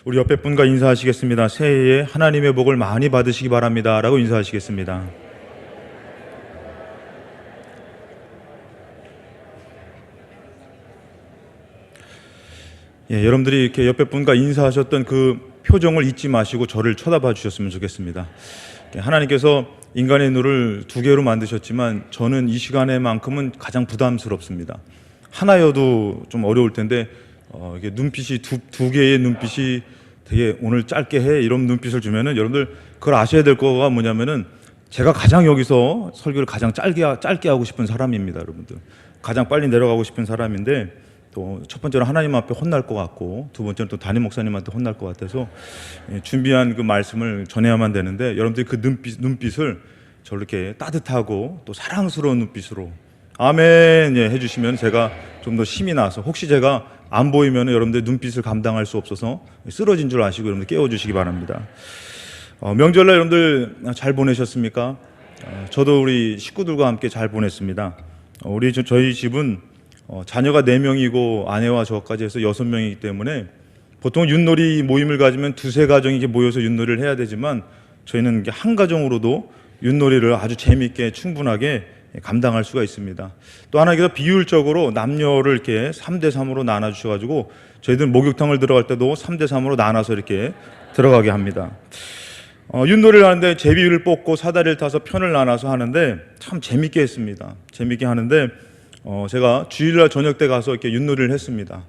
우리 옆에 분과 인사하시겠습니다. 새해에 하나님의 복을 많이 받으시기 바랍니다 라고 인사하시겠습니다. 여러분들이 이렇게 옆에 분과 인사하셨던 그 표정을 잊지 마시고 저를 쳐다봐 주셨으면 좋겠습니다. 하나님께서 인간의 눈을 두 개로 만드셨지만 저는 이 시간에만큼은 가장 부담스럽습니다. 하나여도 좀 어려울 텐데 이게 눈빛이 두 개의 눈빛이 되게 오늘 짧게 해 이런 눈빛을 주면은 여러분들 그걸 아셔야 될 거가 뭐냐면은 제가 가장 여기서 설교를 가장 짧게 하고 싶은 사람입니다. 여러분들 가장 빨리 내려가고 싶은 사람인데 또 첫 번째로 하나님 앞에 혼날 것 같고 두 번째는 또 담임 목사님한테 혼날 것 같아서 준비한 그 말씀을 전해야만 되는데 여러분들이 그 눈빛을 저렇게 따뜻하고 또 사랑스러운 눈빛으로 아멘 해주시면 제가 좀 더 힘이 나서 혹시 제가 안 보이면 여러분들 눈빛을 감당할 수 없어서 쓰러진 줄 아시고 여러분들 깨워주시기 바랍니다. 명절날 여러분들 잘 보내셨습니까? 저도 우리 식구들과 함께 잘 보냈습니다. 저희 집은 자녀가 4명이고 아내와 저까지 해서 6명이기 때문에 보통 윷놀이 모임을 가지면 두세 가정이 모여서 윷놀이를 해야 되지만 저희는 한 가정으로도 윷놀이를 아주 재미있게 충분하게 감당할 수가 있습니다. 또 하나님께서 비율적으로 남녀를 이렇게 3대3으로 나눠주셔가지고 저희들 목욕탕을 들어갈 때도 3대3으로 나눠서 이렇게 들어가게 합니다. 윷놀이를 하는데 제비를 뽑고 사다리를 타서 편을 나눠서 하는데 참 재밌게 했습니다. 재밌게 하는데 제가 주일날 저녁 때 가서 이렇게 윷놀이를 했습니다.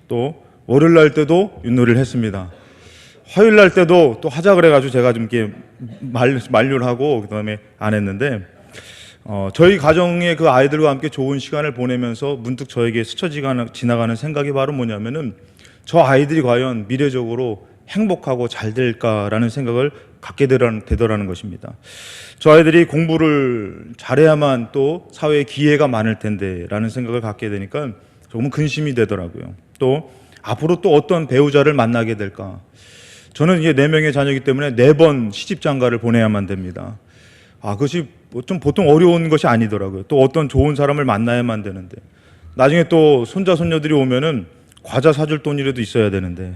또 월요일날 때도 윷놀이를 했습니다. 화요일날 때도 또 하자 그래가지고 제가 좀 이렇게 만류를 하고 그 다음에 안 했는데 저희 가정의 그 아이들과 함께 좋은 시간을 보내면서 문득 저에게 스쳐 지나가는 생각이 바로 뭐냐면은 저 아이들이 과연 미래적으로 행복하고 잘 될까라는 생각을 갖게 되더라는 것입니다. 저 아이들이 공부를 잘해야만 또 사회에 기회가 많을 텐데 라는 생각을 갖게 되니까 조금 근심이 되더라고요. 또 앞으로 또 어떤 배우자를 만나게 될까. 저는 이게 4명의 자녀이기 때문에 4번 시집장가를 보내야만 됩니다. 그것이 좀 보통 어려운 것이 아니더라고요. 또 어떤 좋은 사람을 만나야만 되는데 나중에 또 손자 손녀들이 오면은 과자 사줄 돈이라도 있어야 되는데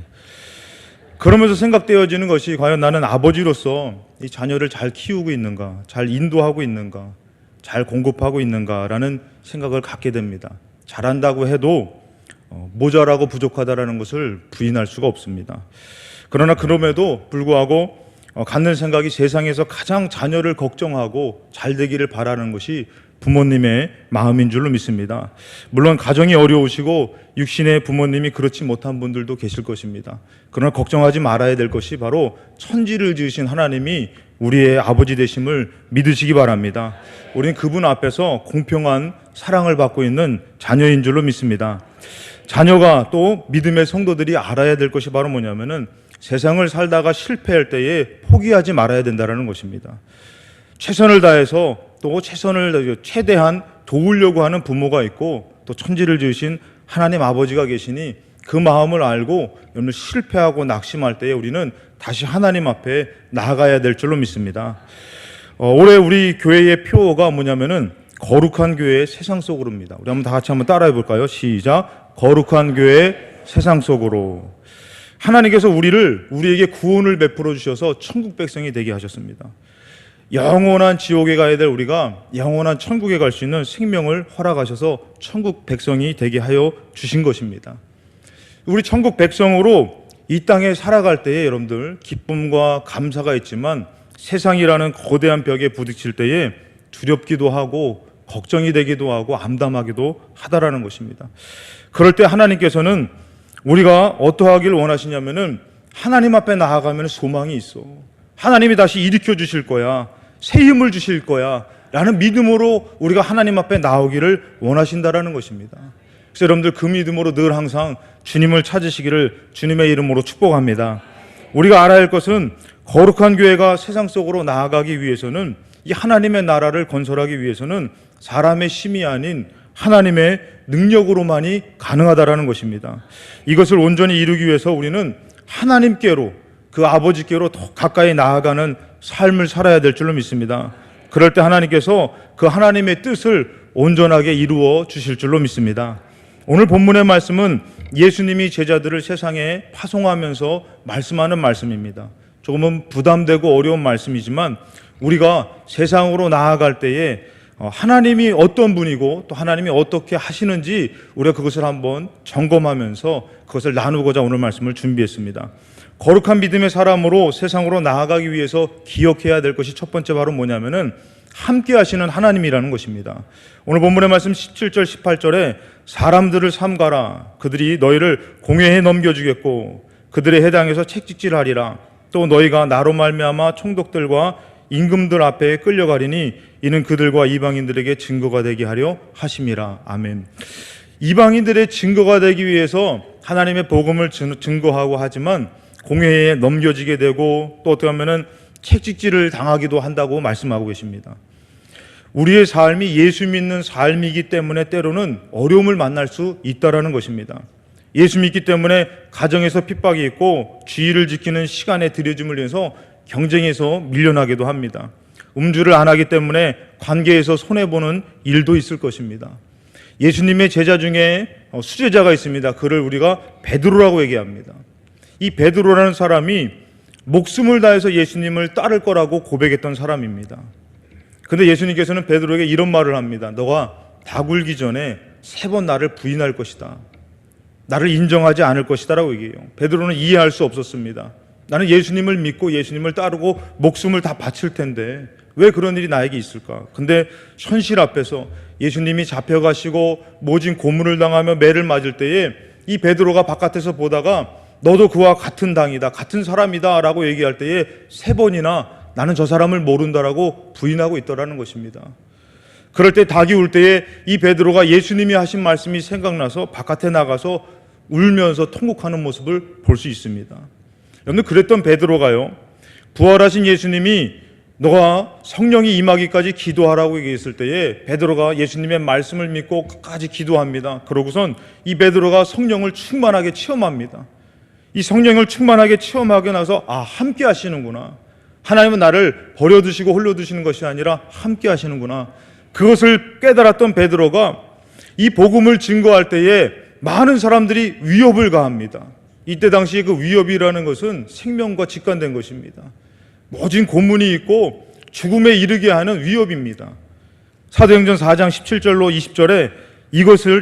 그러면서 생각되어지는 것이 과연 나는 아버지로서 이 자녀를 잘 키우고 있는가, 잘 인도하고 있는가, 잘 공급하고 있는가라는 생각을 갖게 됩니다. 잘한다고 해도 모자라고 부족하다라는 것을 부인할 수가 없습니다. 그러나 그럼에도 불구하고 갖는 생각이 세상에서 가장 자녀를 걱정하고 잘 되기를 바라는 것이 부모님의 마음인 줄로 믿습니다. 물론 가정이 어려우시고 육신의 부모님이 그렇지 못한 분들도 계실 것입니다. 그러나 걱정하지 말아야 될 것이 바로 천지를 지으신 하나님이 우리의 아버지 되심을 믿으시기 바랍니다. 우리는 그분 앞에서 공평한 사랑을 받고 있는 자녀인 줄로 믿습니다. 자녀가 또 믿음의 성도들이 알아야 될 것이 바로 뭐냐면은 세상을 살다가 실패할 때에 포기하지 말아야 된다는 것입니다. 최선을 다해서 또 최대한 도우려고 하는 부모가 있고 또 천지를 지으신 하나님 아버지가 계시니 그 마음을 알고 여러분 실패하고 낙심할 때에 우리는 다시 하나님 앞에 나아가야 될 줄로 믿습니다. 올해 우리 교회의 표어가 뭐냐면은 거룩한 교회 세상 속으로입니다. 우리 한번 다 같이 한번 따라해 볼까요? 시작. 거룩한 교회 세상 속으로. 하나님께서 우리에게 구원을 베풀어 주셔서 천국 백성이 되게 하셨습니다. 영원한 지옥에 가야 될 우리가 영원한 천국에 갈 수 있는 생명을 허락하셔서 천국 백성이 되게 하여 주신 것입니다. 우리 천국 백성으로 이 땅에 살아갈 때에 여러분들 기쁨과 감사가 있지만 세상이라는 거대한 벽에 부딪힐 때에 두렵기도 하고 걱정이 되기도 하고 암담하기도 하다라는 것입니다. 그럴 때 하나님께서는 우리가 어떠하길 원하시냐면은 하나님 앞에 나아가면 소망이 있어. 하나님이 다시 일으켜 주실 거야. 새 힘을 주실 거야. 라는 믿음으로 우리가 하나님 앞에 나오기를 원하신다라는 것입니다. 그래서 여러분들 그 믿음으로 늘 항상 주님을 찾으시기를 주님의 이름으로 축복합니다. 우리가 알아야 할 것은 거룩한 교회가 세상 속으로 나아가기 위해서는 이 하나님의 나라를 건설하기 위해서는 사람의 힘이 아닌 하나님의 능력으로만이 가능하다라는 것입니다. 이것을 온전히 이루기 위해서 우리는 하나님께로 그 아버지께로 더 가까이 나아가는 삶을 살아야 될 줄로 믿습니다. 그럴 때 하나님께서 그 하나님의 뜻을 온전하게 이루어 주실 줄로 믿습니다. 오늘 본문의 말씀은 예수님이 제자들을 세상에 파송하면서 말씀하는 말씀입니다. 조금은 부담되고 어려운 말씀이지만 우리가 세상으로 나아갈 때에 하나님이 어떤 분이고 또 하나님이 어떻게 하시는지 우리가 그것을 한번 점검하면서 그것을 나누고자 오늘 말씀을 준비했습니다. 거룩한 믿음의 사람으로 세상으로 나아가기 위해서 기억해야 될 것이 첫 번째 바로 뭐냐면은 함께 하시는 하나님이라는 것입니다. 오늘 본문의 말씀 17절 18절에 사람들을 삼가라. 그들이 너희를 공회에 넘겨주겠고 그들의 해당에서 책찍질하리라. 또 너희가 나로 말미암아 총독들과 임금들 앞에 끌려가리니 이는 그들과 이방인들에게 증거가 되게 하려 하심이라. 아멘. 이방인들의 증거가 되기 위해서 하나님의 복음을 증거하고 하지만 공회에 넘겨지게 되고 또 어떻게 하면은 책찍질을 당하기도 한다고 말씀하고 계십니다. 우리의 삶이 예수 믿는 삶이기 때문에 때로는 어려움을 만날 수 있다라는 것입니다. 예수 믿기 때문에 가정에서 핍박이 있고 주의를 지키는 시간에 들여짐을 위해서 경쟁에서 밀려나기도 합니다. 음주를 안 하기 때문에 관계에서 손해보는 일도 있을 것입니다. 예수님의 제자 중에 수제자가 있습니다. 그를 우리가 베드로라고 얘기합니다. 이 베드로라는 사람이 목숨을 다해서 예수님을 따를 거라고 고백했던 사람입니다. 근데 예수님께서는 베드로에게 이런 말을 합니다. 너가 다 굴기 전에 3번 나를 부인할 것이다. 나를 인정하지 않을 것이다 라고 얘기해요. 베드로는 이해할 수 없었습니다. 나는 예수님을 믿고 예수님을 따르고 목숨을 다 바칠 텐데 왜 그런 일이 나에게 있을까? 근데 현실 앞에서 예수님이 잡혀가시고 모진 고문을 당하며 매를 맞을 때에 이 베드로가 바깥에서 보다가 너도 그와 같은 당이다, 같은 사람이다 라고 얘기할 때에 3번이나 나는 저 사람을 모른다라고 부인하고 있더라는 것입니다. 그럴 때 닭이 울 때에 이 베드로가 예수님이 하신 말씀이 생각나서 바깥에 나가서 울면서 통곡하는 모습을 볼 수 있습니다. 여러분, 그랬던 베드로가요, 부활하신 예수님이 너가 성령이 임하기까지 기도하라고 얘기했을 때에 베드로가 예수님의 말씀을 믿고 끝까지 기도합니다. 그러고선 이 베드로가 성령을 충만하게 체험합니다. 이 성령을 충만하게 체험하게 나서 함께 하시는구나. 하나님은 나를 버려두시고 홀려두시는 것이 아니라 함께 하시는구나. 그것을 깨달았던 베드로가 이 복음을 증거할 때에 많은 사람들이 위협을 가합니다. 이때 당시 그 위협이라는 것은 생명과 직관된 것입니다. 모진 고문이 있고 죽음에 이르게 하는 위협입니다. 사도행전 4장 17절로 20절에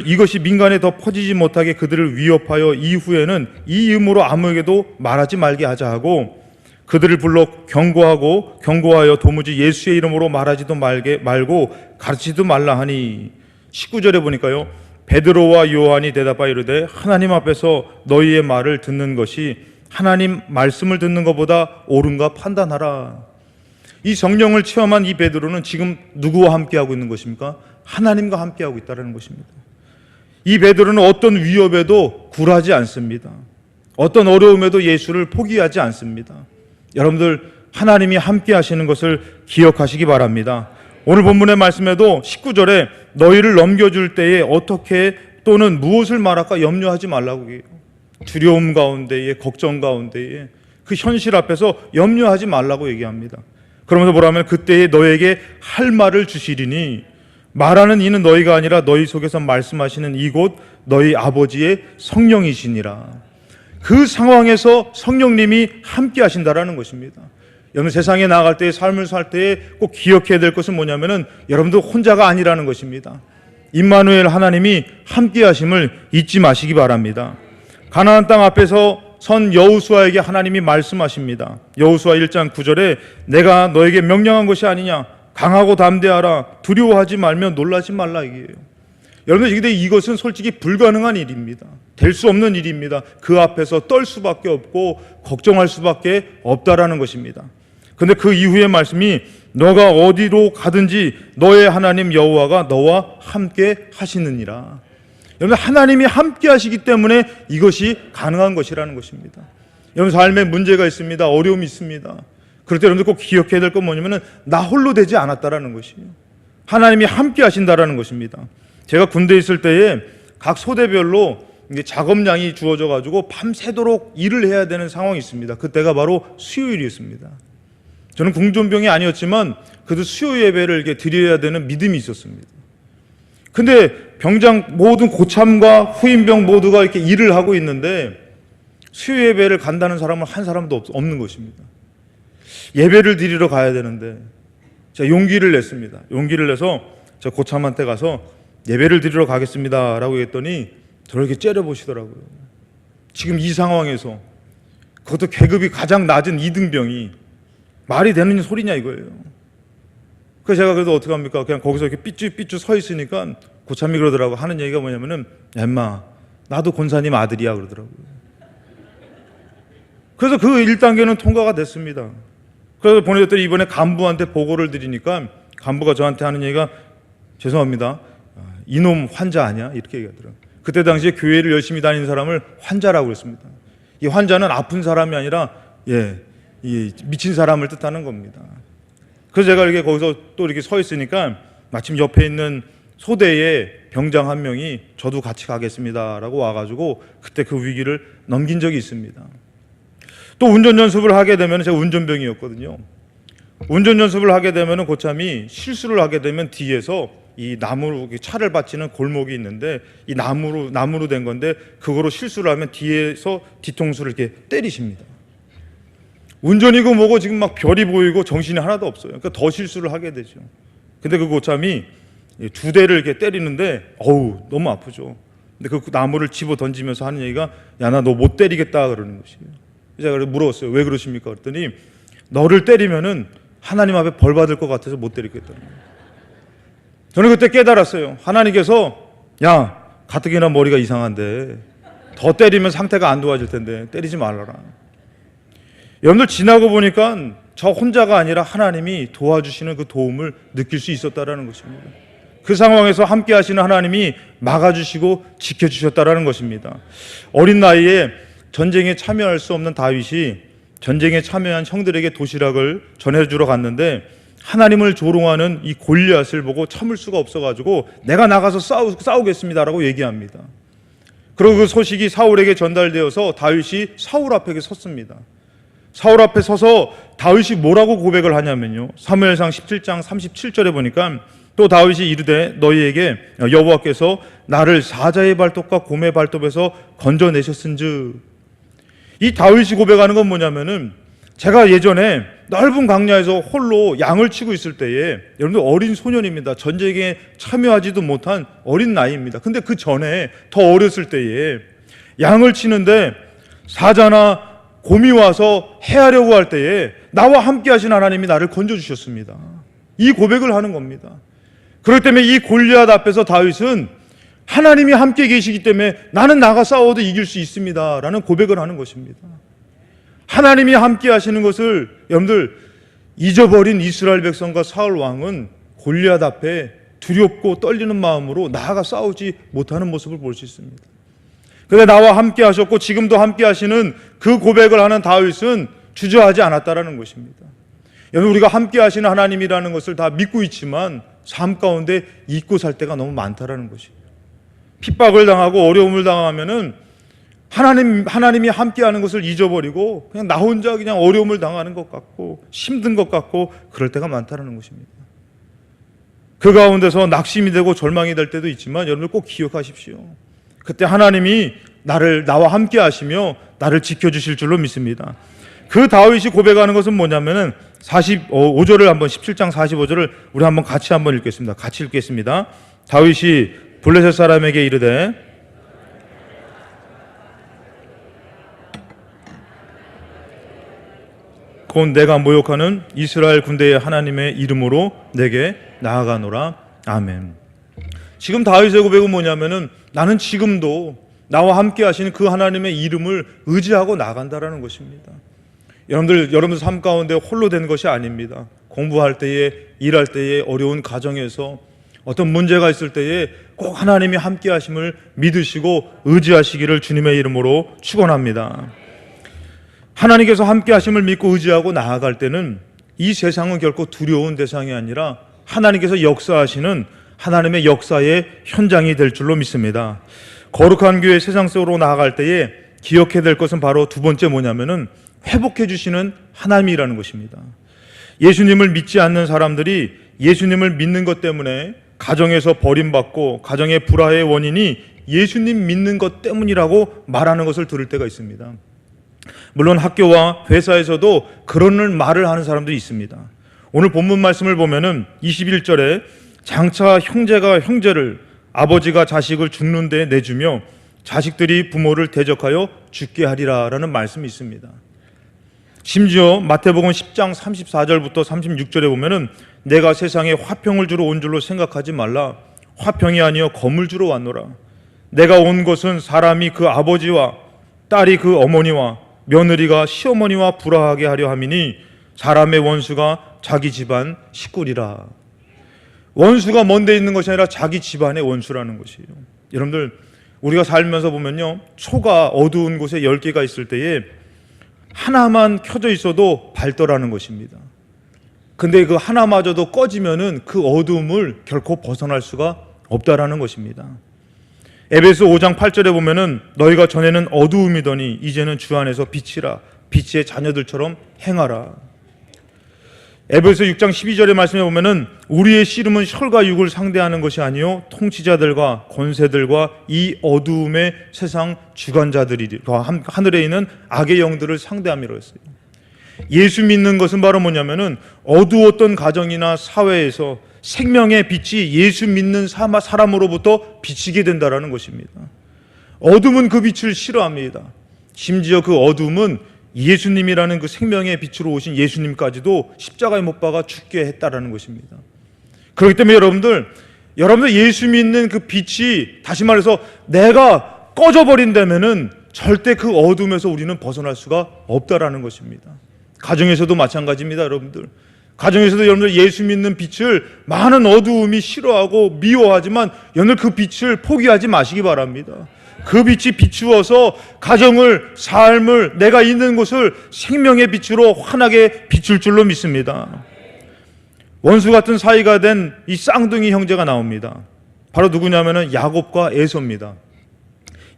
이것이 민간에 더 퍼지지 못하게 그들을 위협하여 이후에는 이 이름으로 아무에게도 말하지 말게 하자 하고 그들을 불러 경고하여 도무지 예수의 이름으로 말하지도 말고 가르치지도 말라 하니 19절에 보니까요, 베드로와 요한이 대답하여 이르되 하나님 앞에서 너희의 말을 듣는 것이 하나님 말씀을 듣는 것보다 옳은가 판단하라. 이 성령을 체험한 이 베드로는 지금 누구와 함께하고 있는 것입니까? 하나님과 함께하고 있다는 것입니다. 이 베드로는 어떤 위협에도 굴하지 않습니다. 어떤 어려움에도 예수를 포기하지 않습니다. 여러분들, 하나님이 함께 하시는 것을 기억하시기 바랍니다. 오늘 본문의 말씀에도 19절에 너희를 넘겨줄 때에 어떻게 또는 무엇을 말할까 염려하지 말라고 해요. 두려움 가운데에, 걱정 가운데에, 그 현실 앞에서 염려하지 말라고 얘기합니다. 그러면서 뭐라면 그때에 너에게 할 말을 주시리니 말하는 이는 너희가 아니라 너희 속에서 말씀하시는 이곳 너희 아버지의 성령이시니라. 그 상황에서 성령님이 함께 하신다라는 것입니다. 여러분, 세상에 나아갈 때, 삶을 살 때에 꼭 기억해야 될 것은 뭐냐면은 여러분도 혼자가 아니라는 것입니다. 임마누엘 하나님이 함께 하심을 잊지 마시기 바랍니다. 가나안 땅 앞에서 선 여호수아에게 하나님이 말씀하십니다. 여호수아 1장 9절에 내가 너에게 명령한 것이 아니냐, 강하고 담대하라, 두려워하지 말며 놀라지 말라 이게요. 여러분, 이것은 솔직히 불가능한 일입니다. 될 수 없는 일입니다. 그 앞에서 떨 수밖에 없고 걱정할 수밖에 없다라는 것입니다. 그런데 그 이후의 말씀이 너가 어디로 가든지 너의 하나님 여호와가 너와 함께 하시느니라. 여러분, 하나님이 함께 하시기 때문에 이것이 가능한 것이라는 것입니다. 여러분, 삶에 문제가 있습니다. 어려움이 있습니다. 그럴 때 여러분들 꼭 기억해야 될 건 뭐냐면 나 홀로 되지 않았다라는 것이에요. 하나님이 함께 하신다라는 것입니다. 제가 군대에 있을 때에 각 소대별로 이제 작업량이 주어져 가지고 밤새도록 일을 해야 되는 상황이 있습니다. 그때가 바로 수요일이었습니다. 저는 궁전병이 아니었지만 그래도 수요 예배를 이렇게 드려야 되는 믿음이 있었습니다. 근데 병장 모든 고참과 후임병 모두가 이렇게 일을 하고 있는데 수요 예배를 간다는 사람은 한 사람도 없는 것입니다. 예배를 드리러 가야 되는데 제가 용기를 냈습니다. 용기를 내서 저 고참한테 가서 예배를 드리러 가겠습니다 라고 했더니 저를 이렇게 째려보시더라고요. 지금 이 상황에서 그것도 계급이 가장 낮은 2등병이 말이 되는 소리냐 이거예요. 그래서 제가 그래도 어떻게 합니까? 그냥 거기서 이렇게 삐쭈삐쭈 서 있으니까 고참이 그러더라고. 하는 얘기가 뭐냐면은 야 인마 나도 권사님 아들이야 그러더라고요. 그래서 그 1단계는 통과가 됐습니다. 그래서 보내줬더니 이번에 간부한테 보고를 드리니까 간부가 저한테 하는 얘기가 죄송합니다. 이놈 환자 아니야? 이렇게 얘기하더라고요. 그때 당시에 교회를 열심히 다니는 사람을 환자라고 했습니다. 이 환자는 아픈 사람이 아니라 이 미친 사람을 뜻하는 겁니다. 그래서 제가 이렇게 거기서 또 이렇게 서 있으니까 마침 옆에 있는 소대의 병장 한 명이 저도 같이 가겠습니다라고 와가지고 그때 그 위기를 넘긴 적이 있습니다. 또 운전 연습을 하게 되면 제가 운전병이었거든요. 운전 연습을 하게 되면 고참이 실수를 하게 되면 뒤에서 이 나무로 차를 받치는 골목이 있는데 이 나무로 된 건데 그거로 실수를 하면 뒤에서 뒤통수를 이렇게 때리십니다. 운전이고 뭐고 지금 막 별이 보이고 정신이 하나도 없어요. 그러니까 더 실수를 하게 되죠. 근데 그 고참이 2대를 이렇게 때리는데 어우 너무 아프죠. 근데 그 나무를 집어 던지면서 하는 얘기가 야 나 너 못 때리겠다 그러는 것이에요. 제가 물어봤어요. 왜 그러십니까? 그랬더니 너를 때리면은 하나님 앞에 벌 받을 것 같아서 못 때리겠다는 거예요. 저는 그때 깨달았어요. 하나님께서 야 가뜩이나 머리가 이상한데 더 때리면 상태가 안 좋아질 텐데 때리지 말라라. 여러분들 지나고 보니까 저 혼자가 아니라 하나님이 도와주시는 그 도움을 느낄 수 있었다라는 것입니다. 그 상황에서 함께 하시는 하나님이 막아주시고 지켜주셨다라는 것입니다. 어린 나이에 전쟁에 참여할 수 없는 다윗이 전쟁에 참여한 형들에게 도시락을 전해주러 갔는데 하나님을 조롱하는 이 골리앗을 보고 참을 수가 없어가지고 내가 나가서 싸우겠습니다라고 얘기합니다. 그리고 그 소식이 사울에게 전달되어서 다윗이 사울 앞에 섰습니다. 사울 앞에 서서 다윗이 뭐라고 고백을 하냐면요. 사무엘상 17장 37절에 보니까 또 다윗이 이르되 너희에게 여호와께서 나를 사자의 발톱과 곰의 발톱에서 건져내셨은즉. 이 다윗이 고백하는 건 뭐냐면은 제가 예전에 넓은 광야에서 홀로 양을 치고 있을 때에 여러분들 어린 소년입니다. 전쟁에 참여하지도 못한 어린 나이입니다. 근데 그 전에 더 어렸을 때에 양을 치는데 사자나 곰이 와서 해하려고 할 때에 나와 함께 하신 하나님이 나를 건져주셨습니다. 이 고백을 하는 겁니다. 그렇기 때문에 이 골리앗 앞에서 다윗은 하나님이 함께 계시기 때문에 나는 나가 싸워도 이길 수 있습니다 라는 고백을 하는 것입니다. 하나님이 함께 하시는 것을 여러분들 잊어버린 이스라엘 백성과 사울 왕은 골리앗 앞에 두렵고 떨리는 마음으로 나아가 싸우지 못하는 모습을 볼 수 있습니다. 그런데 나와 함께 하셨고 지금도 함께 하시는 그 고백을 하는 다윗은 주저하지 않았다라는 것입니다. 여러분 우리가 함께 하시는 하나님이라는 것을 다 믿고 있지만 삶 가운데 잊고 살 때가 너무 많다라는 것이에요. 핍박을 당하고 어려움을 당하면은 하나님이 함께하는 것을 잊어버리고 그냥 나 혼자 그냥 어려움을 당하는 것 같고 힘든 것 같고 그럴 때가 많다는 것입니다. 그 가운데서 낙심이 되고 절망이 될 때도 있지만 여러분들 꼭 기억하십시오. 그때 하나님이 나와 함께 하시며 나를 지켜주실 줄로 믿습니다. 그 다윗이 고백하는 것은 뭐냐면은 45절을 한번 17장 45절을 우리 한번 같이 한번 읽겠습니다. 같이 읽겠습니다. 다윗이 블레셋 사람에게 이르되 곧 내가 모욕하는 이스라엘 군대의 하나님의 이름으로 내게 나아가노라. 아멘. 지금 다윗의 고백은 뭐냐면은 나는 지금도 나와 함께 하시는 그 하나님의 이름을 의지하고 나간다라는 것입니다. 여러분들 삶 가운데 홀로 된 것이 아닙니다. 공부할 때에 일할 때에 어려운 가정에서 어떤 문제가 있을 때에 꼭 하나님이 함께 하심을 믿으시고 의지하시기를 주님의 이름으로 축원합니다. 하나님께서 함께 하심을 믿고 의지하고 나아갈 때는 이 세상은 결코 두려운 대상이 아니라 하나님께서 역사하시는 하나님의 역사의 현장이 될 줄로 믿습니다. 거룩한 교회 세상 속으로 나아갈 때에 기억해야 될 것은 바로 두 번째 뭐냐면은 회복해 주시는 하나님이라는 것입니다. 예수님을 믿지 않는 사람들이 예수님을 믿는 것 때문에 가정에서 버림받고 가정의 불화의 원인이 예수님 믿는 것 때문이라고 말하는 것을 들을 때가 있습니다. 물론 학교와 회사에서도 그런 말을 하는 사람들이 있습니다. 오늘 본문 말씀을 보면은 21절에 장차 형제가 형제를, 아버지가 자식을 죽는 데 내주며 자식들이 부모를 대적하여 죽게 하리라 라는 말씀이 있습니다. 심지어 마태복음 10장 34절부터 36절에 보면은 내가 세상에 화평을 주러 온 줄로 생각하지 말라. 화평이 아니여 검을 주러 왔노라. 내가 온 것은 사람이 그 아버지와 딸이 그 어머니와 며느리가 시어머니와 불화하게 하려 함이니 사람의 원수가 자기 집안 식구리라. 원수가 먼 데 있는 것이 아니라 자기 집안의 원수라는 것이에요. 여러분들, 우리가 살면서 보면요, 초가 어두운 곳에 10개가 있을 때에 하나만 켜져 있어도 밝더라는 것입니다. 근데 그 하나마저도 꺼지면은 그 어두움을 결코 벗어날 수가 없다라는 것입니다. 에베소 5장 8절에 보면은 너희가 전에는 어두움이더니 이제는 주 안에서 빛이라. 빛의 자녀들처럼 행하라. 에베소 6장 12절의 말씀에 보면은 우리의 씨름은 혈과 육을 상대하는 것이 아니요 통치자들과 권세들과 이 어두움의 세상 주관자들이라 하늘에 있는 악의 영들을 상대함이라 했어요. 예수 믿는 것은 바로 뭐냐면은 어두웠던 가정이나 사회에서 생명의 빛이 예수 믿는 사람으로부터 비치게 된다라는 것입니다. 어둠은 그 빛을 싫어합니다. 심지어 그 어둠은 예수님이라는 그 생명의 빛으로 오신 예수님까지도 십자가에 못 박아 죽게 했다라는 것입니다. 그렇기 때문에 여러분들 예수 믿는 그 빛이, 다시 말해서 내가 꺼져버린다면은 절대 그 어둠에서 우리는 벗어날 수가 없다라는 것입니다. 가정에서도 마찬가지입니다. 여러분들, 가정에서도 여러분들 예수 믿는 빛을 많은 어두움이 싫어하고 미워하지만 여러분들 그 빛을 포기하지 마시기 바랍니다. 그 빛이 비추어서 가정을, 삶을, 내가 있는 곳을 생명의 빛으로 환하게 비출 줄로 믿습니다. 원수 같은 사이가 된 이 쌍둥이 형제가 나옵니다. 바로 누구냐면은 야곱과 에서입니다.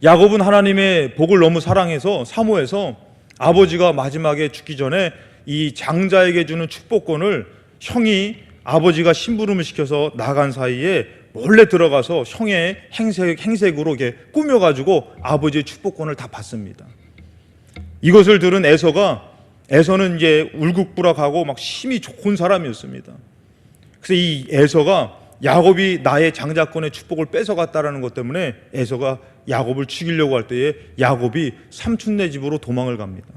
야곱은 하나님의 복을 너무 사랑해서 사모해서 아버지가 마지막에 죽기 전에 이 장자에게 주는 축복권을 형이, 아버지가 심부름을 시켜서 나간 사이에 몰래 들어가서 형의 행색으로 이렇게 꾸며가지고 아버지의 축복권을 다 받습니다. 이것을 들은 에서는 이제 울국부락하고 막 힘이 좋은 사람이었습니다. 그래서 이 에서가 야곱이 나의 장자권의 축복을 뺏어갔다라는 것 때문에 에서가 야곱을 죽이려고 할 때에 야곱이 삼촌네 집으로 도망을 갑니다.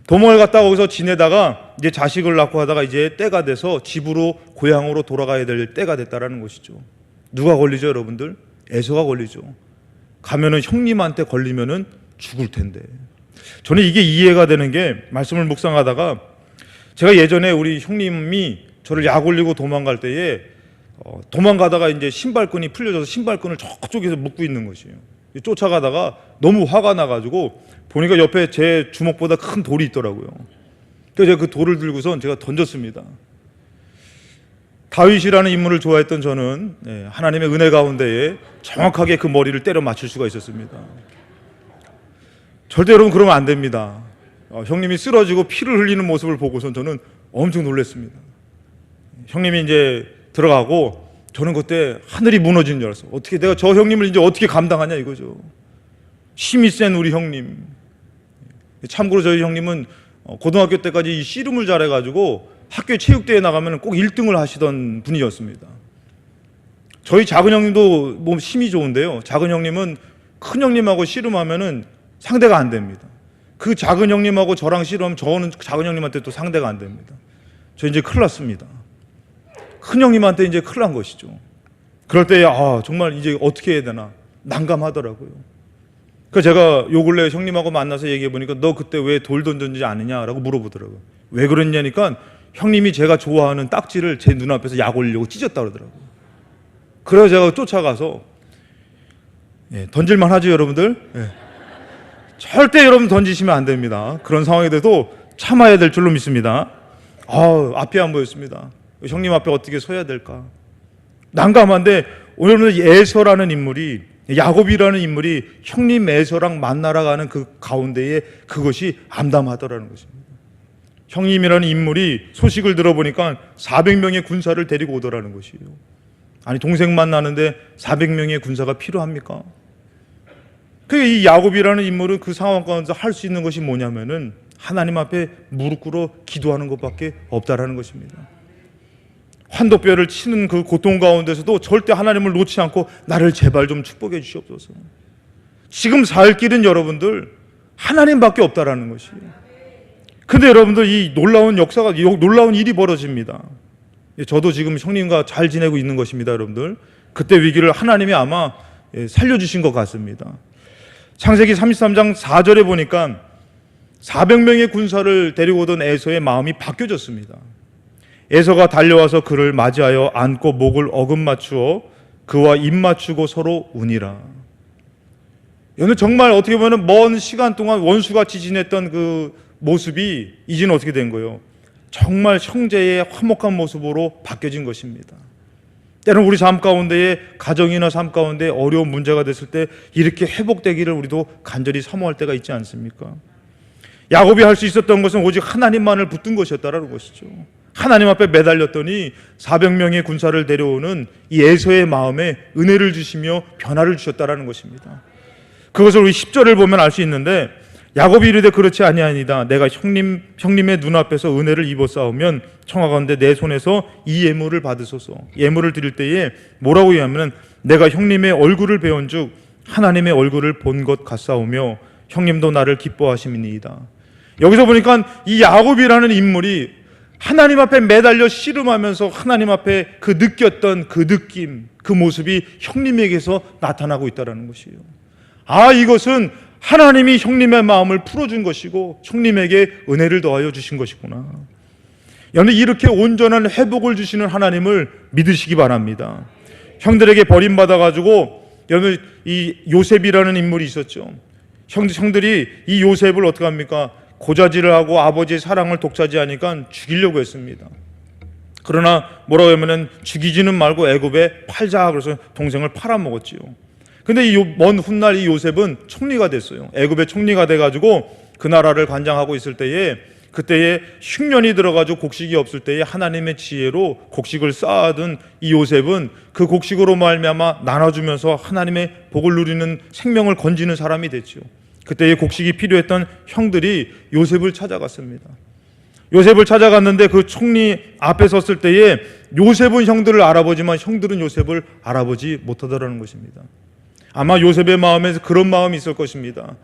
도망을 갔다가 거기서 지내다가 이제 자식을 낳고 하다가 이제 때가 돼서 집으로, 고향으로 돌아가야 될 때가 됐다라는 것이죠. 누가 걸리죠, 여러분들? 에서가 걸리죠. 가면은 형님한테 걸리면은 죽을 텐데. 저는 이게 이해가 되는 게, 말씀을 묵상하다가 제가 예전에 우리 형님이 저를 약 올리고 도망갈 때에 도망가다가 이제 신발끈이 풀려져서 신발끈을 저쪽에서 묶고 있는 것이에요. 쫓아가다가 너무 화가 나가지고 보니까 옆에 제 주먹보다 큰 돌이 있더라고요. 그래서 제가 그 돌을 들고선 제가 던졌습니다. 다윗이라는 인물을 좋아했던 저는 하나님의 은혜 가운데에 정확하게 그 머리를 때려 맞출 수가 있었습니다. 절대 여러분 그러면 안 됩니다. 형님이 쓰러지고 피를 흘리는 모습을 보고선 저는 엄청 놀랐습니다. 형님이 이제 들어가고 저는 그때 하늘이 무너지는 줄 알았어요. 어떻게 내가 저 형님을 이제 어떻게 감당하냐 이거죠. 힘이 센 우리 형님. 참고로 저희 형님은 고등학교 때까지 씨름을 잘해가지고 학교 체육대회 나가면 꼭 1등을 하시던 분이었습니다. 저희 작은 형님도 몸 힘이 좋은데요, 작은 형님은 큰 형님하고 씨름하면은 상대가 안 됩니다. 그 작은 형님하고 저랑 씨름하면 저는 작은 형님한테 또 상대가 안 됩니다. 저 이제 큰일 났습니다. 큰 형님한테 이제 큰일 난 것이죠. 그럴 때 정말 이제 어떻게 해야 되나 난감하더라고요. 그래서 제가 요 근래 형님하고 만나서 얘기해 보니까 너 그때 왜 돌 던졌는지 아느냐라고 물어보더라고요. 왜 그랬냐니까 형님이 제가 좋아하는 딱지를 제 눈앞에서 약 올리려고 찢었다 그러더라고요. 그래서 제가 쫓아가서 던질만 하죠, 여러분들. 절대 여러분 던지시면 안 됩니다. 그런 상황에 대해서 참아야 될 줄로 믿습니다. 앞이 안 보였습니다. 형님 앞에 어떻게 서야 될까 난감한데, 오늘 에서라는 인물이, 야곱이라는 인물이 형님 에서랑 만나러 가는 그 가운데에 그것이 암담하더라는 것입니다. 형님이라는 인물이 소식을 들어보니까 400명의 군사를 데리고 오더라는 것이에요. 아니 동생 만나는데 400명의 군사가 필요합니까? 이 야곱이라는 인물은 그 상황 가운데 할 수 있는 것이 뭐냐면은 하나님 앞에 무릎 꿇어 기도하는 것밖에 없다라는 것입니다. 환도뼈를 치는 그 고통 가운데서도 절대 하나님을 놓지 않고 나를 제발 좀 축복해 주시옵소서. 지금 살 길은 여러분들 하나님밖에 없다라는 것이에요. 근데 여러분들 이 놀라운 역사가, 놀라운 일이 벌어집니다. 저도 지금 형님과 잘 지내고 있는 것입니다, 여러분들. 그때 위기를 하나님이 아마 살려주신 것 같습니다. 창세기 33장 4절에 보니까 400명의 군사를 데리고 오던 에서의 마음이 바뀌어졌습니다. 에서가 달려와서 그를 맞이하여 안고 목을 어금 맞추어 그와 입 맞추고 서로 우니라. 여러분 정말 어떻게 보면 먼 시간 동안 원수같이 지냈던 그 모습이 이제는 어떻게 된 거예요? 정말 형제의 화목한 모습으로 바뀌어진 것입니다. 때로는 우리 삶 가운데에, 가정이나 삶 가운데 어려운 문제가 됐을 때 이렇게 회복되기를 우리도 간절히 사모할 때가 있지 않습니까? 야곱이 할 수 있었던 것은 오직 하나님만을 붙든 것이었다라는 것이죠. 하나님 앞에 매달렸더니 400명의 군사를 데려오는 이 에서의 마음에 은혜를 주시며 변화를 주셨다라는 것입니다. 그것을 우리 10절을 보면 알 수 있는데, 야곱이 이르되 그렇지 아니하니다. 내가 형님의 눈앞에서 은혜를 입었사오면 청하건대 내 손에서 이 예물을 받으소서. 예물을 드릴 때에 뭐라고 하냐면 내가 형님의 얼굴을 배운즉 하나님의 얼굴을 본 것 같사오며 형님도 나를 기뻐하심이니이다. 여기서 보니까 이 야곱이라는 인물이 하나님 앞에 매달려 씨름하면서 하나님 앞에 그 느꼈던 그 느낌, 그 모습이 형님에게서 나타나고 있다는 것이에요. 아, 이것은 하나님이 형님의 마음을 풀어준 것이고 형님에게 은혜를 더하여 주신 것이구나. 여러분, 이렇게 온전한 회복을 주시는 하나님을 믿으시기 바랍니다. 형들에게 버림받아가지고, 여러분 이 요셉이라는 인물이 있었죠. 형들이 이 요셉을 어떻게 합니까? 고자질을 하고 아버지의 사랑을 독차지하니까 죽이려고 했습니다. 그러나 뭐라고 하면은 죽이지는 말고 애굽에 팔자, 그래서 동생을 팔아먹었지요. 근데 이 먼 훗날 이 요셉은 총리가 됐어요. 애굽의 총리가 돼가지고 그 나라를 관장하고 있을 때에, 그때에 흉년이 들어가지고 곡식이 없을 때에 하나님의 지혜로 곡식을 쌓아둔 이 요셉은 그 곡식으로 말미암아 나눠주면서 하나님의 복을 누리는 생명을 건지는 사람이 됐죠. 그때에 곡식이 필요했던 형들이 요셉을 찾아갔습니다. 요셉을 찾아갔는데 그 총리 앞에 섰을 때에 요셉은 형들을 알아보지만 형들은 요셉을 알아보지 못하더라는 것입니다. 아마 요셉의 마음에서 그런 마음이 있을 것입니다.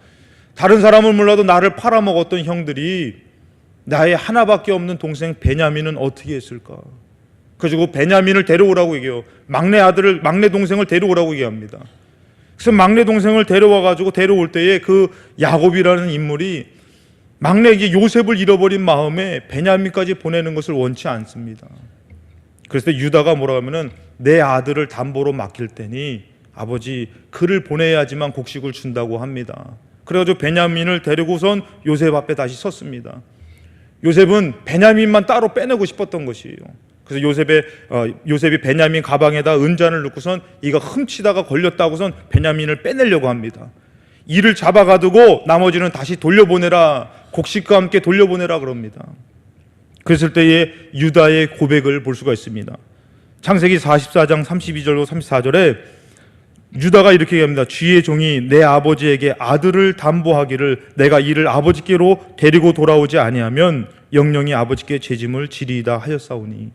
다른 사람은 몰라도 나를 팔아먹었던 형들이 나의 하나밖에 없는 동생 베냐민은 어떻게 했을까? 그리고 베냐민을 데려오라고 얘기해요. 막내 동생을 데려오라고 얘기합니다. 그래서 막내 동생을 데려와가지고 데려올 때에 그 야곱이라는 인물이 막내 요셉을 잃어버린 마음에 베냐민까지 보내는 것을 원치 않습니다. 그래서 유다가 뭐라고 하면은 내 아들을 담보로 맡길 테니 아버지 그를 보내야지만 곡식을 준다고 합니다. 그래가지고 베냐민을 데리고선 요셉 앞에 다시 섰습니다. 요셉은 베냐민만 따로 빼내고 싶었던 것이에요. 그래서 요셉이 베냐민 가방에다 은잔을 넣고선 이가 훔치다가 걸렸다고선 베냐민을 빼내려고 합니다. 이를 잡아가두고 나머지는 다시 돌려보내라, 곡식과 함께 돌려보내라 그럽니다. 그랬을 때에 유다의 고백을 볼 수가 있습니다. 창세기 44장 32절로 34절에 유다가 이렇게 얘기합니다. 주의 종이 내 아버지에게 아들을 담보하기를 내가 이를 아버지께로 데리고 돌아오지 아니하면 영영이 아버지께 죄짐을 지리이다 하였사오니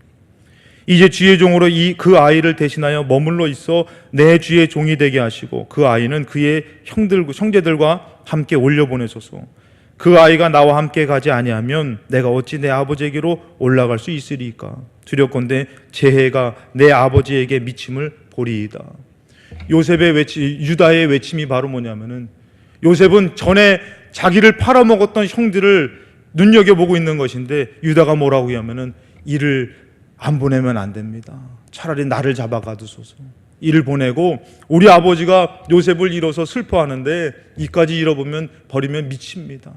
이제 주의 종으로 그 아이를 대신하여 머물러 있어 내 주의 종이 되게 하시고 그 아이는 그의 형제들과 함께 올려보내소서. 그 아이가 나와 함께 가지 아니하면 내가 어찌 내 아버지에게로 올라갈 수 있으리까? 두렵건대 재해가 내 아버지에게 미침을 보리이다. 유다의 외침이 바로 뭐냐면은 요셉은 전에 자기를 팔아먹었던 형들을 눈여겨보고 있는 것인데 유다가 뭐라고 하면은 이를 안 보내면 안 됩니다. 차라리 나를 잡아가두소서. 이를 보내고 우리 아버지가 요셉을 잃어서 슬퍼하는데 이까지 잃어보면 버리면 미칩니다.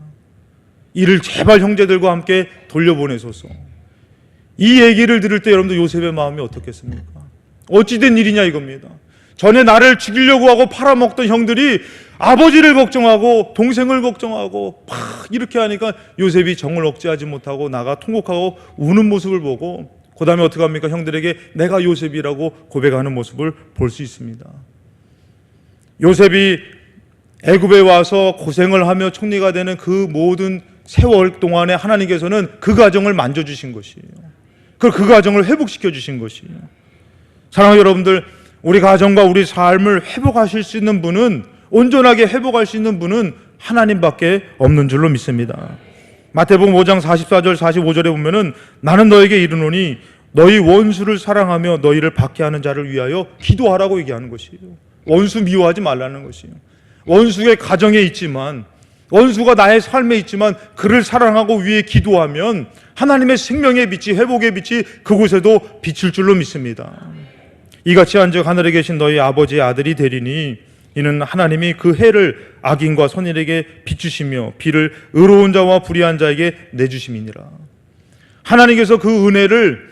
이를 제발 형제들과 함께 돌려보내소서. 이 얘기를 들을 때 여러분들 요셉의 마음이 어떻겠습니까? 어찌된 일이냐 이겁니다. 전에 나를 죽이려고 하고 팔아먹던 형들이 아버지를 걱정하고 동생을 걱정하고 막 이렇게 하니까 요셉이 정을 억제하지 못하고 나가 통곡하고 우는 모습을 보고 그 다음에 어떻게 합니까? 형들에게 내가 요셉이라고 고백하는 모습을 볼 수 있습니다. 요셉이 애굽에 와서 고생을 하며 총리가 되는 그 모든 세월 동안에 하나님께서는 그 가정을 만져주신 것이에요. 그 가정을 회복시켜 주신 것이에요. 사랑하는 여러분들, 우리 가정과 우리 삶을 회복하실 수 있는 분은, 온전하게 회복할 수 있는 분은 하나님밖에 없는 줄로 믿습니다. 마태복음 5장 44절 45절에 보면은 나는 너에게 이르노니 너희 원수를 사랑하며 너희를 박해하는 자를 위하여 기도하라고 얘기하는 것이에요. 원수 미워하지 말라는 것이에요. 원수의 가정에 있지만, 원수가 나의 삶에 있지만 그를 사랑하고 위에 기도하면 하나님의 생명의 빛이, 회복의 빛이 그곳에도 비칠 줄로 믿습니다. 이같이 한즉 하늘에 계신 너희 아버지의 아들이 되리니 이는 하나님이 그 해를 악인과 선인에게 비추시며 비를 의로운 자와 불의한 자에게 내주심이니라. 하나님께서 그 은혜를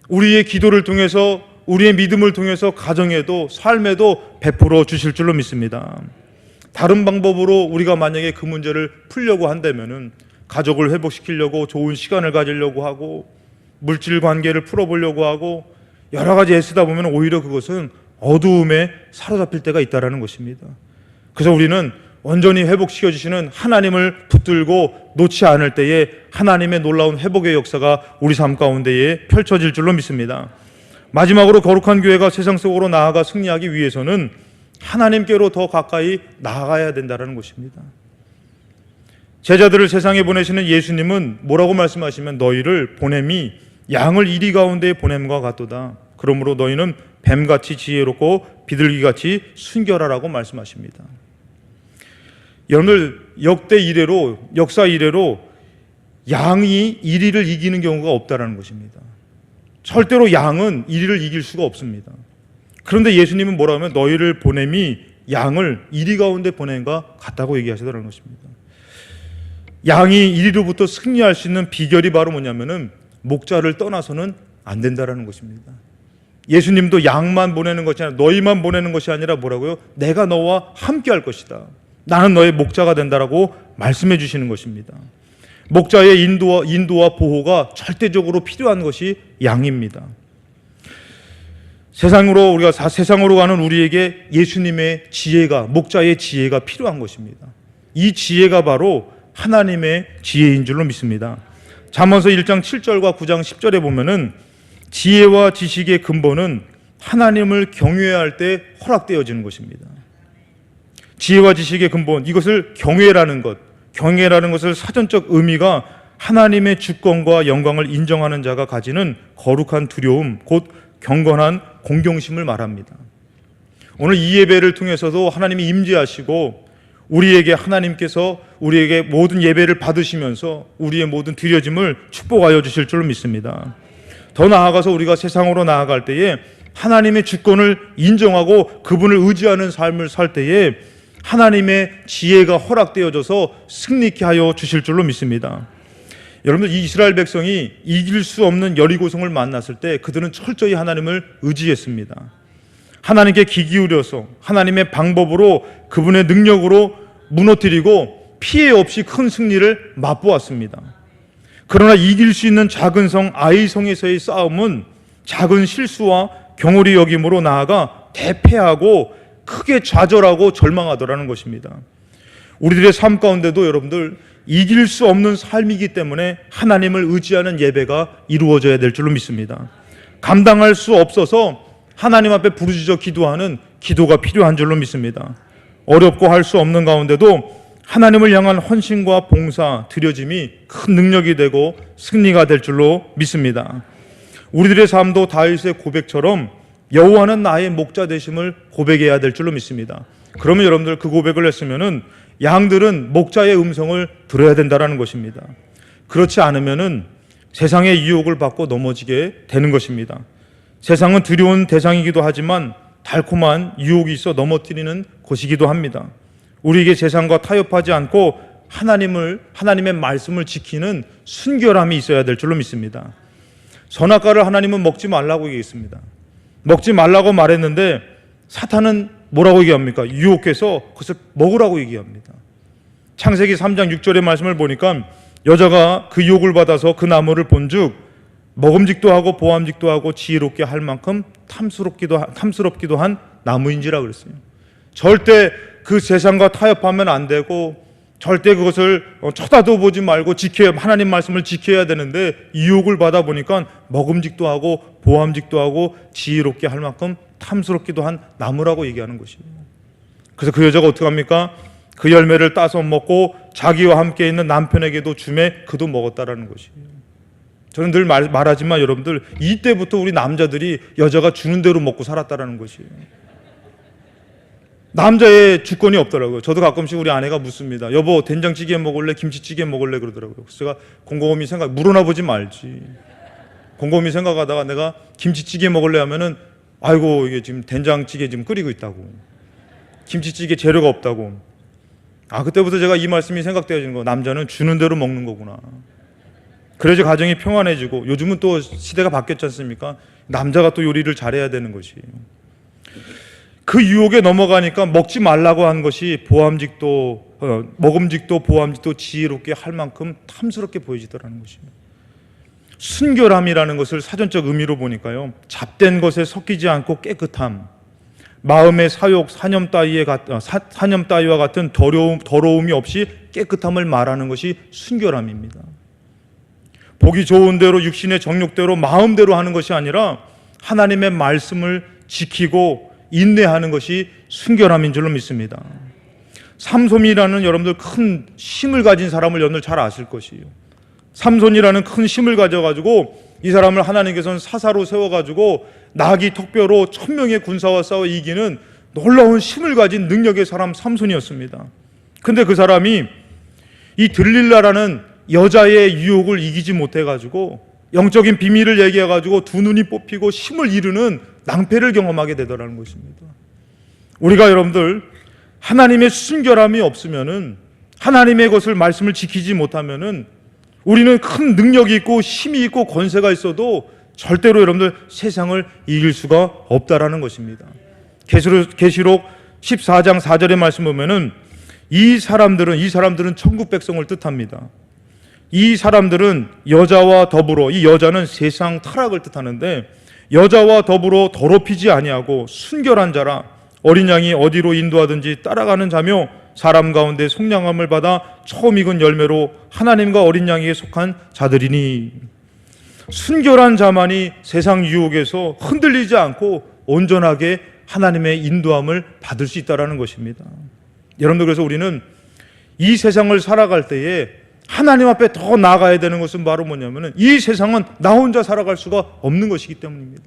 우리의 기도를 통해서, 우리의 믿음을 통해서 가정에도 삶에도 베풀어 주실 줄로 믿습니다. 다른 방법으로 우리가 만약에 그 문제를 풀려고 한다면은, 가족을 회복시키려고 좋은 시간을 가지려고 하고 물질 관계를 풀어보려고 하고 여러 가지 애쓰다 보면 오히려 그것은 어두움에 사로잡힐 때가 있다는 것입니다. 그래서 우리는 온전히 회복시켜 주시는 하나님을 붙들고 놓지 않을 때에 하나님의 놀라운 회복의 역사가 우리 삶 가운데에 펼쳐질 줄로 믿습니다. 마지막으로 거룩한 교회가 세상 속으로 나아가 승리하기 위해서는 하나님께로 더 가까이 나아가야 된다는 것입니다. 제자들을 세상에 보내시는 예수님은 뭐라고 말씀하시면 너희를 보냄이 양을 이리 가운데 보냄과 같도다. 그러므로 너희는 뱀같이 지혜롭고 비둘기같이 순결하라고 말씀하십니다. 여러분들, 역대 이래로, 역사 이래로 양이 이리를 이기는 경우가 없다는 것입니다. 절대로 양은 이리를 이길 수가 없습니다. 그런데 예수님은 뭐라고 하면 너희를 보냄이 양을 이리 가운데 보냄과 같다고 얘기하시더라는 것입니다. 양이 이리로부터 승리할 수 있는 비결이 바로 뭐냐면은 목자를 떠나서는 안 된다라는 것입니다. 예수님도 양만 보내는 것이 아니라, 너희만 보내는 것이 아니라 뭐라고요? 내가 너와 함께 할 것이다. 나는 너의 목자가 된다라고 말씀해 주시는 것입니다. 목자의 인도와 보호가 절대적으로 필요한 것이 양입니다. 우리가 세상으로 가는 우리에게 예수님의 지혜가, 목자의 지혜가 필요한 것입니다. 이 지혜가 바로 하나님의 지혜인 줄로 믿습니다. 잠언서 1장 7절과 9장 10절에 보면은 지혜와 지식의 근본은 하나님을 경외할 때 허락되어지는 것입니다. 지혜와 지식의 근본, 이것을 경외라는 것을 사전적 의미가 하나님의 주권과 영광을 인정하는 자가 가지는 거룩한 두려움, 곧 경건한 공경심을 말합니다. 오늘 이 예배를 통해서도 하나님이 임재하시고 하나님께서 우리에게 모든 예배를 받으시면서 우리의 모든 드려짐을 축복하여 주실 줄로 믿습니다. 더 나아가서 우리가 세상으로 나아갈 때에 하나님의 주권을 인정하고 그분을 의지하는 삶을 살 때에 하나님의 지혜가 허락되어져서 승리케 하여 주실 줄로 믿습니다. 여러분들, 이 이스라엘 백성이 이길 수 없는 여리고성을 만났을 때 그들은 철저히 하나님을 의지했습니다. 하나님께 귀 기울여서 하나님의 방법으로, 그분의 능력으로 무너뜨리고 피해 없이 큰 승리를 맛보았습니다. 그러나 이길 수 있는 작은 성 아이성에서의 싸움은 작은 실수와 경홀히 여김으로 나아가 대패하고 크게 좌절하고 절망하더라는 것입니다. 우리들의 삶 가운데도 여러분들, 이길 수 없는 삶이기 때문에 하나님을 의지하는 예배가 이루어져야 될 줄로 믿습니다. 감당할 수 없어서 하나님 앞에 부르짖어 기도하는 기도가 필요한 줄로 믿습니다. 어렵고 할 수 없는 가운데도 하나님을 향한 헌신과 봉사, 드려짐이 큰 능력이 되고 승리가 될 줄로 믿습니다. 우리들의 삶도 다윗의 고백처럼 여호와는 나의 목자 되심을 고백해야 될 줄로 믿습니다. 그러면 여러분들, 그 고백을 했으면은 양들은 목자의 음성을 들어야 된다는 것입니다. 그렇지 않으면은 세상의 유혹을 받고 넘어지게 되는 것입니다. 세상은 두려운 대상이기도 하지만 달콤한 유혹이 있어 넘어뜨리는 곳이기도 합니다. 우리에게 세상과 타협하지 않고 하나님의 말씀을 지키는 순결함이 있어야 될 줄로 믿습니다. 선악과를 하나님은 먹지 말라고 얘기했습니다. 먹지 말라고 말했는데 사탄은 뭐라고 얘기합니까? 유혹해서 그것을 먹으라고 얘기합니다. 창세기 3장 6절의 말씀을 보니까 여자가 그 유혹을 받아서 그 나무를 본즉 먹음직도 하고 보암직도 하고 지혜롭게 할 만큼 탐스럽기도 한 나무인지라 그랬어요. 절대 그 세상과 타협하면 안 되고 절대 그것을 쳐다도 보지 말고 하나님 말씀을 지켜야 되는데 유혹을 받아 보니까 먹음직도 하고 보암직도 하고 지혜롭게 할 만큼 탐스럽기도 한 나무라고 얘기하는 것이에요. 그래서 그 여자가 어떻게 합니까? 그 열매를 따서 먹고 자기와 함께 있는 남편에게도 주매 그도 먹었다라는 것이에요. 저는 늘 말하지만 여러분들, 이때부터 우리 남자들이 여자가 주는 대로 먹고 살았다라는 것이에요. 남자의 주권이 없더라고요. 저도 가끔씩 우리 아내가 묻습니다. 여보, 된장찌개 먹을래? 김치찌개 먹을래? 그러더라고요. 그래서 제가 곰곰이 물어나 보지 말지. 곰곰이 생각하다가 내가 김치찌개 먹을래 하면은 아이고, 이게 지금 된장찌개 지금 끓이고 있다고. 김치찌개 재료가 없다고. 그때부터 제가 이 말씀이 생각되어지는 거. 남자는 주는 대로 먹는 거구나. 그래야지 가정이 평안해지고, 요즘은 또 시대가 바뀌었지 않습니까? 남자가 또 요리를 잘해야 되는 것이에요. 그 유혹에 넘어가니까 먹지 말라고 한 것이 먹음직도 보암직도 지혜롭게 할 만큼 탐스럽게 보여지더라는 것입니다. 순결함이라는 것을 사전적 의미로 보니까요, 잡된 것에 섞이지 않고 깨끗함, 마음의 사욕, 사념 따위와 같은 더러움이 없이 깨끗함을 말하는 것이 순결함입니다. 보기 좋은 대로 육신의 정욕대로 마음대로 하는 것이 아니라 하나님의 말씀을 지키고 인내하는 것이 순결함인 줄로 믿습니다. 삼손이라는 여러분들 큰 힘을 가진 사람을 여러분들 잘 아실 것이에요. 삼손이라는 큰 힘을 가져가지고 이 사람을 하나님께서는 사사로 세워가지고 나귀 턱뼈로 1000명의 군사와 싸워 이기는 놀라운 힘을 가진 능력의 사람 삼손이었습니다. 근데 그 사람이 이 들릴라라는 여자의 유혹을 이기지 못해가지고 영적인 비밀을 얘기해가지고 두 눈이 뽑히고 힘을 이루는 낭패를 경험하게 되더라는 것입니다. 우리가 여러분들 하나님의 순결함이 없으면은, 하나님의 것을 말씀을 지키지 못하면은 우리는 큰 능력이 있고 힘이 있고 권세가 있어도 절대로 여러분들 세상을 이길 수가 없다라는 것입니다. 계시록 14장 4절의 말씀 보면은 이 사람들은 천국 백성을 뜻합니다. 이 사람들은 여자와 더불어, 이 여자는 세상 타락을 뜻하는데, 여자와 더불어 더럽히지 아니하고 순결한 자라, 어린 양이 어디로 인도하든지 따라가는 자며 사람 가운데 속량함을 받아 처음 익은 열매로 하나님과 어린 양에게 속한 자들이니. 순결한 자만이 세상 유혹에서 흔들리지 않고 온전하게 하나님의 인도함을 받을 수 있다는 것입니다. 여러분들, 그래서 우리는 이 세상을 살아갈 때에 하나님 앞에 더 나아가야 되는 것은 바로 뭐냐면은, 이 세상은 나 혼자 살아갈 수가 없는 것이기 때문입니다.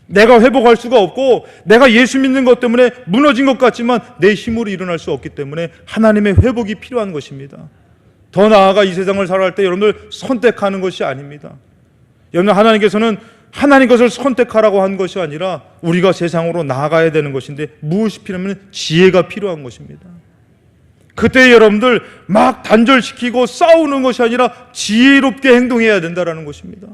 내가 회복할 수가 없고, 내가 예수 믿는 것 때문에 무너진 것 같지만 내 힘으로 일어날 수 없기 때문에 하나님의 회복이 필요한 것입니다. 더 나아가 이 세상을 살아갈 때 여러분들 선택하는 것이 아닙니다. 여러분, 하나님께서는 하나님 것을 선택하라고 한 것이 아니라 우리가 세상으로 나아가야 되는 것인데, 무엇이 필요하면 지혜가 필요한 것입니다. 그때 여러분들 막 단절시키고 싸우는 것이 아니라 지혜롭게 행동해야 된다는 것입니다.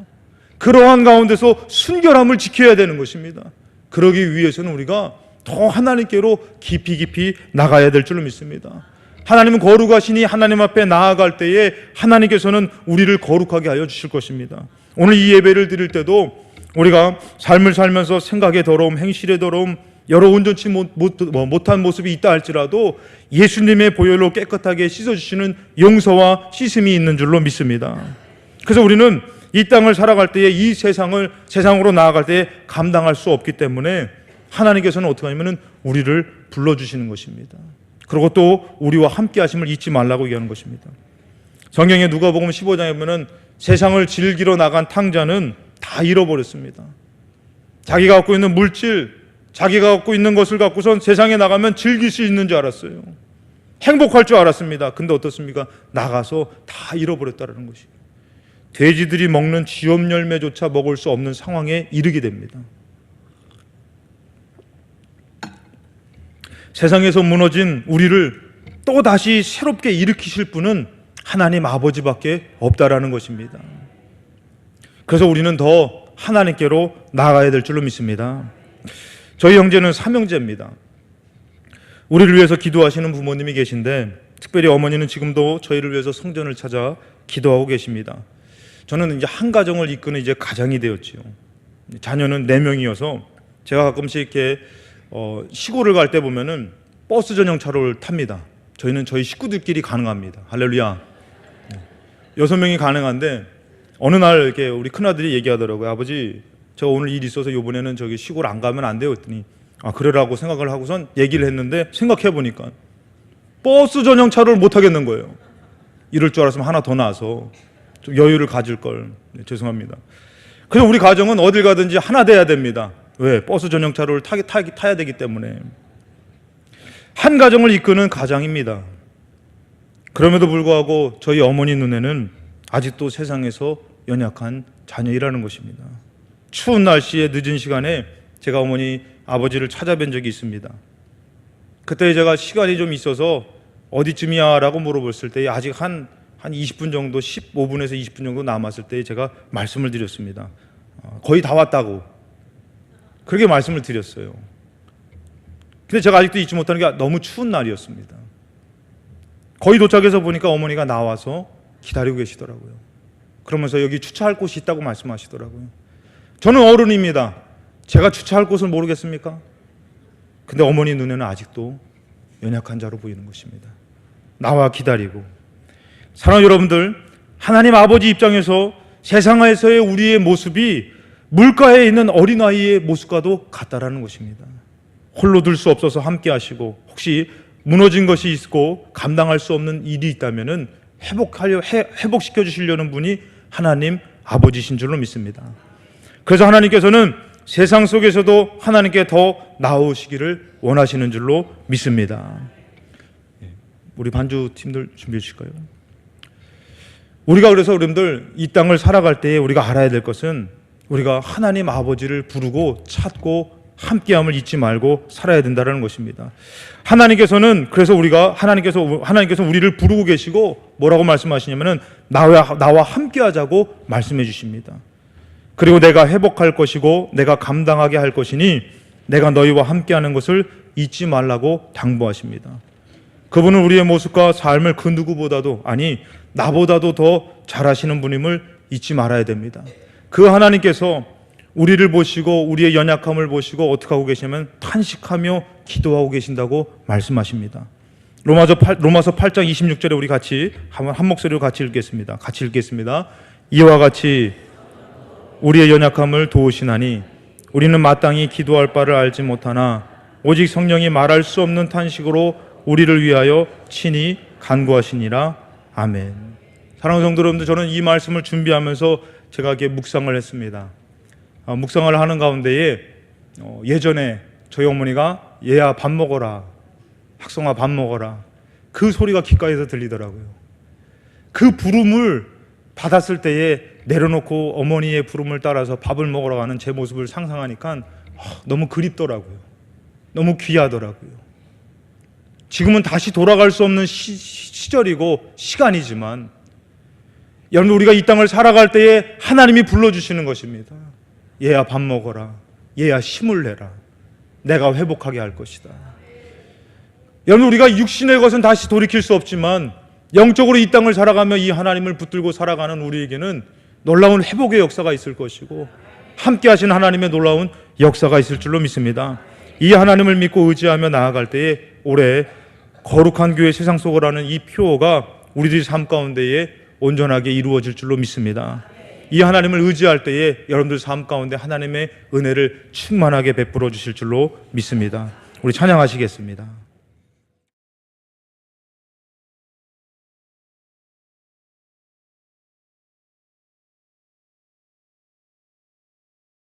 그러한 가운데서 순결함을 지켜야 되는 것입니다. 그러기 위해서는 우리가 더 하나님께로 깊이 나가야 될 줄로 믿습니다. 하나님은 거룩하시니 하나님 앞에 나아갈 때에 하나님께서는 우리를 거룩하게 하여 주실 것입니다. 오늘 이 예배를 드릴 때도 우리가 삶을 살면서 생각의 더러움, 행실의 더러움, 여러 온전치 못한 모습이 있다 할지라도 예수님의 보혈로 깨끗하게 씻어주시는 용서와 씻음이 있는 줄로 믿습니다. 그래서 우리는 이 땅을 살아갈 때에 이 세상으로 나아갈 때에 감당할 수 없기 때문에 하나님께서는 어떻게 하냐면 우리를 불러주시는 것입니다. 그리고 또 우리와 함께 하심을 잊지 말라고 얘기하는 것입니다. 성경에 누가복음 15장에 보면 세상을 즐기러 나간 탕자는 다 잃어버렸습니다. 자기가 갖고 있는 물질, 자기가 갖고 있는 것을 갖고선 세상에 나가면 즐길 수 있는 줄 알았어요. 행복할 줄 알았습니다. 근데 어떻습니까? 나가서 다 잃어버렸다는 것이에요. 돼지들이 먹는 지엄 열매조차 먹을 수 없는 상황에 이르게 됩니다. 세상에서 무너진 우리를 또 다시 새롭게 일으키실 분은 하나님 아버지밖에 없다라는 것입니다. 그래서 우리는 더 하나님께로 나아가야 될 줄로 믿습니다. 저희 형제는 삼형제입니다. 우리를 위해서 기도하시는 부모님이 계신데, 특별히 어머니는 지금도 저희를 위해서 성전을 찾아 기도하고 계십니다. 저는 이제 한 가정을 이끄는 이제 가장이 되었지요. 자녀는 4명이어서 제가 가끔씩 이렇게 시골을 갈 때 보면은 버스 전용차를 탑니다. 저희는 저희 식구들끼리 가능합니다. 할렐루야. 6명이 가능한데 어느 날 이렇게 우리 큰아들이 얘기하더라고요. 아버지, 저 오늘 일 있어서 이번에는 저기 시골 안 가면 안 돼요. 했더니 그래라고 생각을 하고선 얘기를 했는데 생각해 보니까 버스 전용차를 못 하겠는 거예요. 이럴 줄 알았으면 하나 더 나와서 좀 여유를 가질 걸. 죄송합니다. 그래서 우리 가정은 어딜 가든지 하나 돼야 됩니다. 왜? 버스 전용차를 타야 되기 때문에. 한 가정을 이끄는 가장입니다. 그럼에도 불구하고 저희 어머니 눈에는 아직도 세상에서 연약한 자녀이라는 것입니다. 추운 날씨에 늦은 시간에 제가 어머니 아버지를 찾아뵌 적이 있습니다. 그때 제가 시간이 좀 있어서 어디쯤이야 라고 물어봤을 때 아직 한 20분 정도, 15분에서 20분 정도 남았을 때 제가 말씀을 드렸습니다. 거의 다 왔다고 그렇게 말씀을 드렸어요. 근데 제가 아직도 잊지 못하는 게 너무 추운 날이었습니다. 거의 도착해서 보니까 어머니가 나와서 기다리고 계시더라고요. 그러면서 여기 주차할 곳이 있다고 말씀하시더라고요. 저는 어른입니다. 제가 주차할 곳을 모르겠습니까? 근데 어머니 눈에는 아직도 연약한 자로 보이는 것입니다. 나와 기다리고. 사랑하는 여러분들, 하나님 아버지 입장에서 세상에서의 우리의 모습이 물가에 있는 어린아이의 모습과도 같다라는 것입니다. 홀로 둘 수 없어서 함께 하시고, 혹시 무너진 것이 있고 감당할 수 없는 일이 있다면 회복시켜 주시려는 분이 하나님 아버지신 줄로 믿습니다. 그래서 하나님께서는 세상 속에서도 하나님께 더 나아오시기를 원하시는 줄로 믿습니다. 우리 반주팀들 준비해 주실까요? 우리가 그래서 여러분들 이 땅을 살아갈 때에 우리가 알아야 될 것은 우리가 하나님 아버지를 부르고 찾고 함께함을 잊지 말고 살아야 된다는 것입니다. 그래서 하나님께서 우리를 부르고 계시고 뭐라고 말씀하시냐면은 나와 함께하자고 말씀해 주십니다. 그리고 내가 회복할 것이고 내가 감당하게 할 것이니 내가 너희와 함께하는 것을 잊지 말라고 당부하십니다. 그분은 우리의 모습과 삶을 그 누구보다도, 아니 나보다도 더 잘하시는 분임을 잊지 말아야 됩니다. 그 하나님께서 우리를 보시고 우리의 연약함을 보시고 어떻게 하고 계시냐면 탄식하며 기도하고 계신다고 말씀하십니다. 로마서 8장 26절에 우리 같이 한 목소리로 같이 읽겠습니다. 같이 읽겠습니다. 이와 같이 우리의 연약함을 도우시나니 우리는 마땅히 기도할 바를 알지 못하나 오직 성령이 말할 수 없는 탄식으로 우리를 위하여 친히 간구하시니라. 아멘. 사랑하는 성도 여러분들, 저는 이 말씀을 준비하면서 제가 이렇게 묵상을 했습니다. 묵상을 하는 가운데에 예전에 저희 어머니가 얘야 밥 먹어라, 학성아 밥 먹어라, 그 소리가 귓가에서 들리더라고요. 그 부름을 받았을 때에 내려놓고 어머니의 부름을 따라서 밥을 먹으러 가는 제 모습을 상상하니까 너무 그립더라고요. 너무 귀하더라고요. 지금은 다시 돌아갈 수 없는 시절이고 시간이지만 여러분, 우리가 이 땅을 살아갈 때에 하나님이 불러주시는 것입니다. 얘야 밥 먹어라, 얘야 힘을 내라, 내가 회복하게 할 것이다. 여러분, 우리가 육신의 것은 다시 돌이킬 수 없지만 영적으로 이 땅을 살아가며 이 하나님을 붙들고 살아가는 우리에게는 놀라운 회복의 역사가 있을 것이고 함께 하신 하나님의 놀라운 역사가 있을 줄로 믿습니다. 이 하나님을 믿고 의지하며 나아갈 때에 올해 거룩한 교회 세상 속으로라는 이 표어가 우리들의 삶 가운데에 온전하게 이루어질 줄로 믿습니다. 이 하나님을 의지할 때에 여러분들 삶 가운데 하나님의 은혜를 충만하게 베풀어 주실 줄로 믿습니다. 우리 찬양하시겠습니다.